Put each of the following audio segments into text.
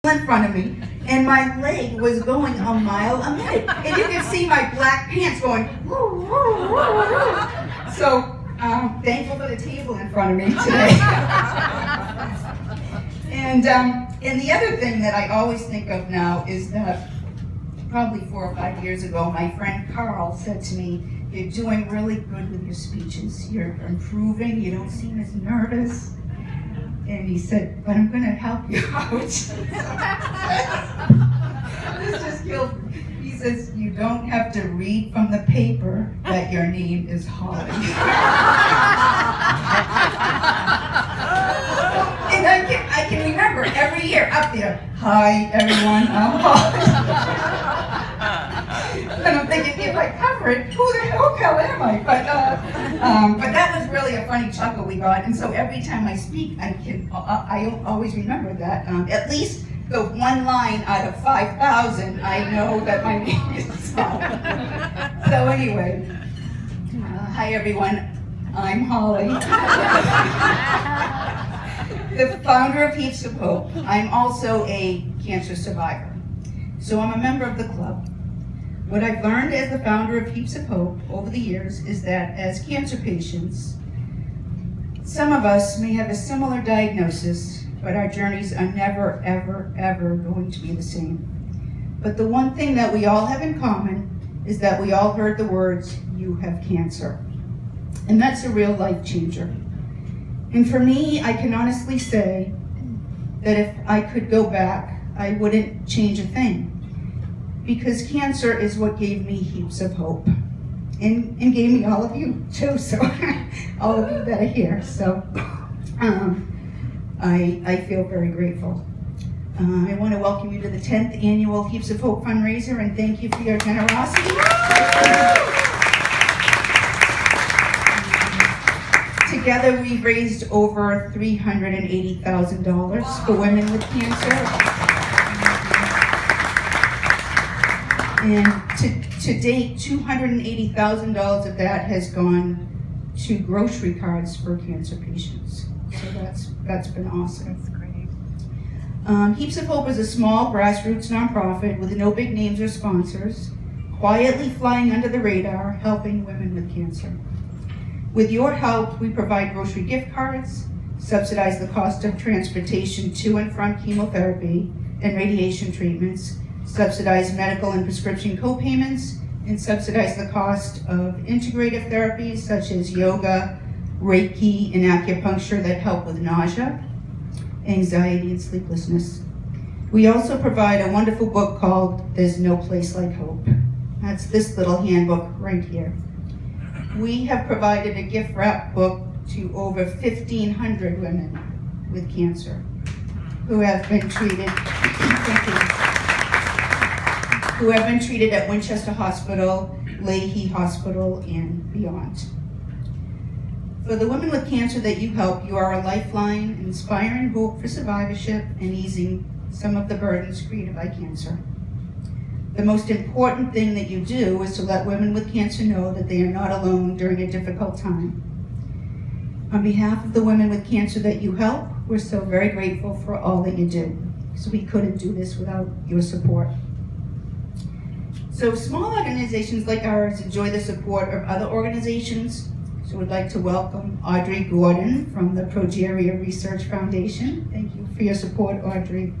in front of me, and my leg was going a mile a minute. And you can see my black pants going, woo, woo, woo, woo. So, thankful for the table in front of me today. And the other thing that I always think of now is that probably 4 or 5 years ago, my friend Carl said to me, "You're doing really good with your speeches. You're improving. You don't seem as nervous." And he said, "But I'm going to help you out." This just killed me. He says, "You don't have to read from the paper that your name is Holly." And I can remember every year up there, "Hi everyone, I'm Holly." And I'm thinking, if I cover it, who the hell am I? But that was really a funny chuckle we got. And so every time I speak, I always remember that. At least the one line out of 5,000, I know that my name is Holly. So anyway, hi everyone, I'm Holly. The founder of Heaps of Hope. I'm also a cancer survivor. So I'm a member of the club. What I've learned as the founder of Heaps of Hope over the years is that as cancer patients, some of us may have a similar diagnosis, but our journeys are never, ever, ever going to be the same. But the one thing that we all have in common is that we all heard the words, "You have cancer." And that's a real life changer. And for me, I can honestly say that if I could go back, I wouldn't change a thing. Because cancer is what gave me heaps of hope. And gave me all of you too, so all of you that are here. So I feel very grateful. I want to welcome you to the 10th annual Heaps of Hope fundraiser and thank you for your generosity. Together we've raised over $380,000 for women with cancer. And to date, $280,000 of that has gone to grocery cards for cancer patients. So that's been awesome. That's great. Heaps of Hope is a small grassroots nonprofit with no big names or sponsors, quietly flying under the radar, helping women with cancer. With your help, we provide grocery gift cards, subsidize the cost of transportation to and from chemotherapy and radiation treatments, subsidize medical and prescription co-payments, and subsidize the cost of integrative therapies such as yoga, Reiki, and acupuncture that help with nausea, anxiety, and sleeplessness. We also provide a wonderful book called There's No Place Like Hope. That's this little handbook right here. We have provided a gift wrap book to over 1,500 women with cancer who have been treated. Who have been treated at Winchester Hospital, Leahy Hospital, and beyond. For the women with cancer that you help, you are a lifeline, inspiring hope for survivorship and easing some of the burdens created by cancer. The most important thing that you do is to let women with cancer know that they are not alone during a difficult time. On behalf of the women with cancer that you help, we're so very grateful for all that you do. So we couldn't do this without your support. So small organizations like ours enjoy the support of other organizations. So we'd like to welcome Audrey Gordon from the Progeria Research Foundation. Thank you for your support, Audrey.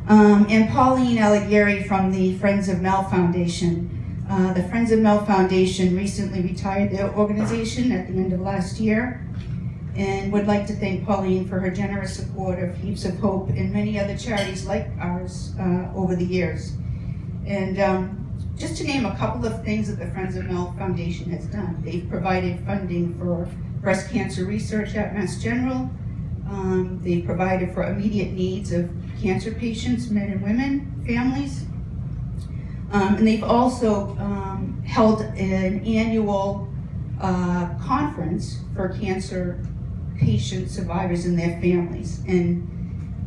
And Pauline Alighieri from the Friends of Mel Foundation. The Friends of Mel Foundation recently retired their organization at the end of last year, and would like to thank Pauline for her generous support of Heaps of Hope and many other charities like ours over the years. And just to name a couple of things that the Friends of Mel Foundation has done. They've provided funding for breast cancer research at Mass General. They provided for immediate needs of cancer patients, men and women, families. And they've also held an annual conference for cancer patient survivors and their families. And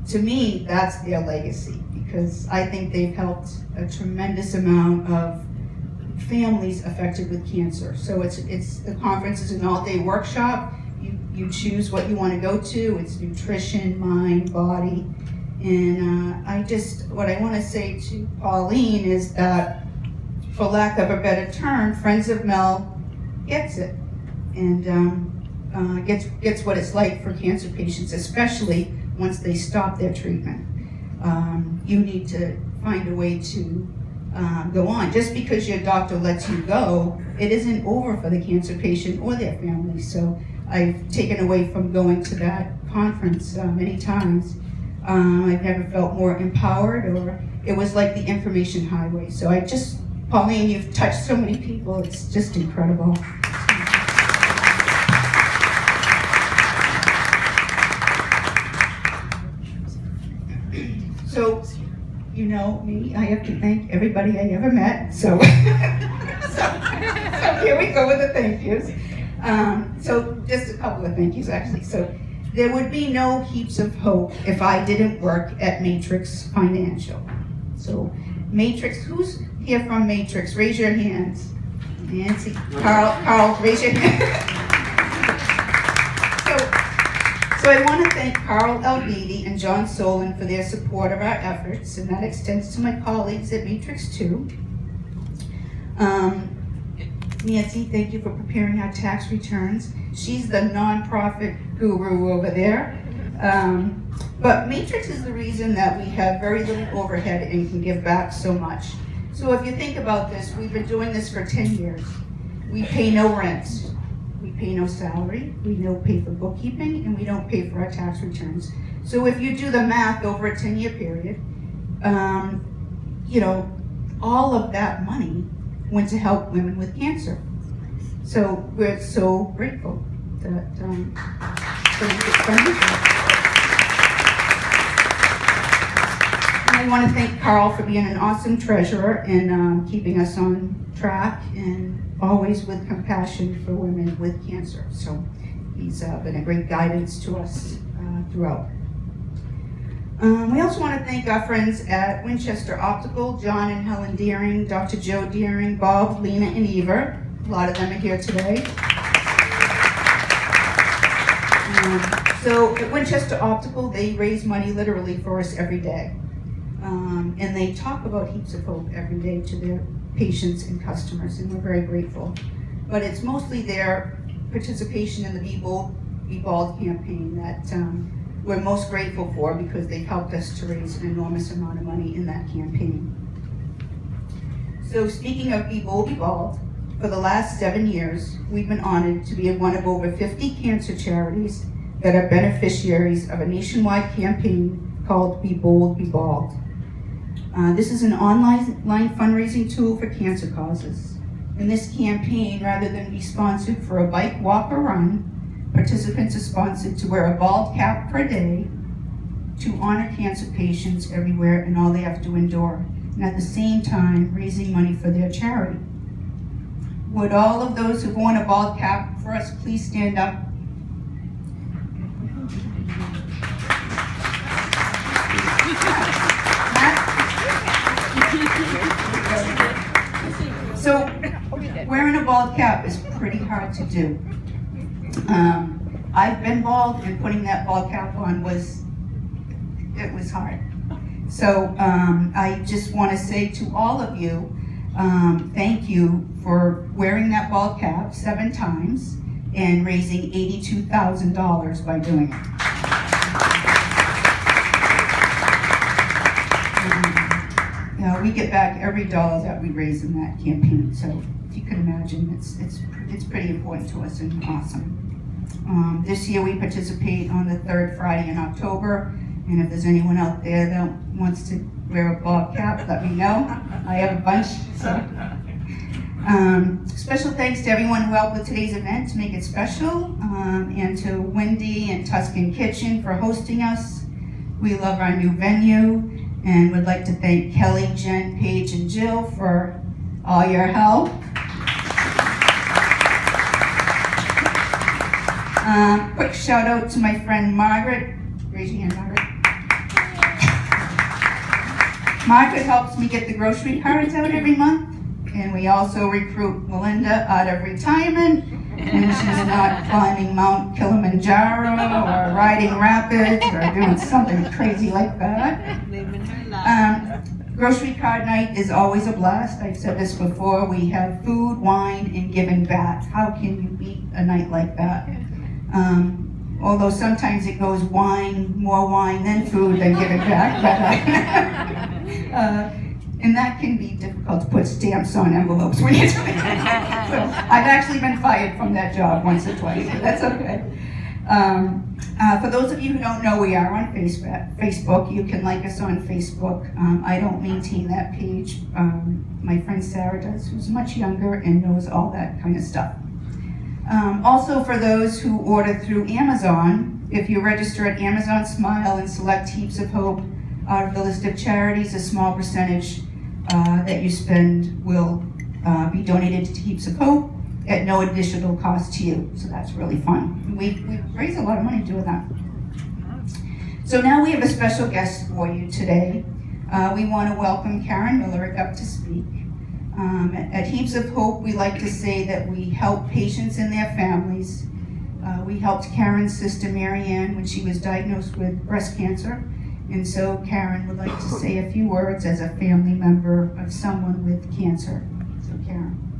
to me, that's their legacy, because I think they've helped a tremendous amount of families affected with cancer. So the conference is an all-day workshop. You choose what you want to go to. It's nutrition, mind, body, And what I want to say to Pauline is that, for lack of a better term, Friends of Mel gets it, and gets what it's like for cancer patients, especially once they stop their treatment. You need to find a way to go on. Just because your doctor lets you go, it isn't over for the cancer patient or their family. So I've taken away from going to that conference many times. I've never felt more empowered, or it was like the information highway. So Pauline, you've touched so many people. It's just incredible. So, you know me, I have to thank everybody I ever met. So, so here we go with the thank yous. So just a couple of thank yous, actually. So there would be no Heaps of Hope if I didn't work at Matrix Financial. So Matrix, who's here from Matrix? Raise your hands. Nancy, Carl, raise your hand. So I want to thank Carl Alvidi and John Solon for their support of our efforts, and that extends to my colleagues at Matrix too. Nancy, thank you for preparing our tax returns. She's the nonprofit guru over there. But Matrix is the reason that we have very little overhead and can give back so much. So if you think about this, we've been doing this for 10 years. We pay no rent. We pay no salary. We don't pay for bookkeeping, and we don't pay for our tax returns. So if you do the math over a 10-year period, all of that money went to help women with cancer. So we're so grateful that for this expenditure. And I want to thank Carl for being an awesome treasurer and keeping us on track and always with compassion for women with cancer. So he's been a great guidance to us throughout. We also want to thank our friends at Winchester Optical, John and Helen Deering, Dr. Joe Deering, Bob, Lena, and Eva. A lot of them are here today. So at Winchester Optical, they raise money literally for us every day. And they talk about Heaps of Hope every day to their patients and customers, and we're very grateful. But it's mostly their participation in the Be Bald campaign that we're most grateful for, because they've helped us to raise an enormous amount of money in that campaign. So speaking of Be Bold, Be Bald, for the last 7 years, we've been honored to be one of over 50 cancer charities that are beneficiaries of a nationwide campaign called Be Bold, Be Bald. This is an online fundraising tool for cancer causes. In this campaign, rather than be sponsored for a bike, walk, or run, participants are sponsored to wear a bald cap per day to honor cancer patients everywhere and all they have to endure, and at the same time raising money for their charity. Would all of those who've worn a bald cap for us please stand up? So wearing a bald cap is pretty hard to do. I've been bald, and putting that bald cap on was hard. So I just want to say to all of you, thank you for wearing that bald cap 7 times and raising $82,000 by doing it. We get back every dollar that we raise in that campaign. So if you can imagine, it's pretty important to us and awesome. This year we participate on the 3rd Friday in October, and if there's anyone out there that wants to wear a bald cap, let me know. I have a bunch. So. Special thanks to everyone who helped with today's event to make it special, and to Wendy and Tuscan Kitchen for hosting us. We love our new venue, and would like to thank Kelly, Jen, Paige, and Jill for all your help. Quick shout out to my friend Margaret. Raise your hand, Margaret. Margaret helps me get the grocery cards out every month, and we also recruit Melinda out of retirement and she's not climbing Mount Kilimanjaro or riding rapids or doing something crazy like that. Grocery card night is always a blast. I've said this before. We have food, wine, and giving back. How can you beat a night like that? Although sometimes it goes more wine than food than giving back. But, and that can be difficult to put stamps on envelopes when you're doing it. So I've actually been fired from that job once or twice, but that's okay. For those of you who don't know, we are on Facebook. You can like us on Facebook. I don't maintain that page. My friend Sarah does, who's much younger and knows all that kind of stuff. Also, for those who order through Amazon, if you register at Amazon Smile and select Heaps of Hope out of the list of charities, a small percentage that you spend will be donated to Heaps of Hope at no additional cost to you. So that's really fun. We raise a lot of money doing that. So now we have a special guest for you today. We want to welcome Karen Millerick up to speak. At Heaps of Hope, we like to say that we help patients and their families. We helped Karen's sister Marianne when she was diagnosed with breast cancer. And so Karen would like to say a few words as a family member of someone with cancer. So Karen.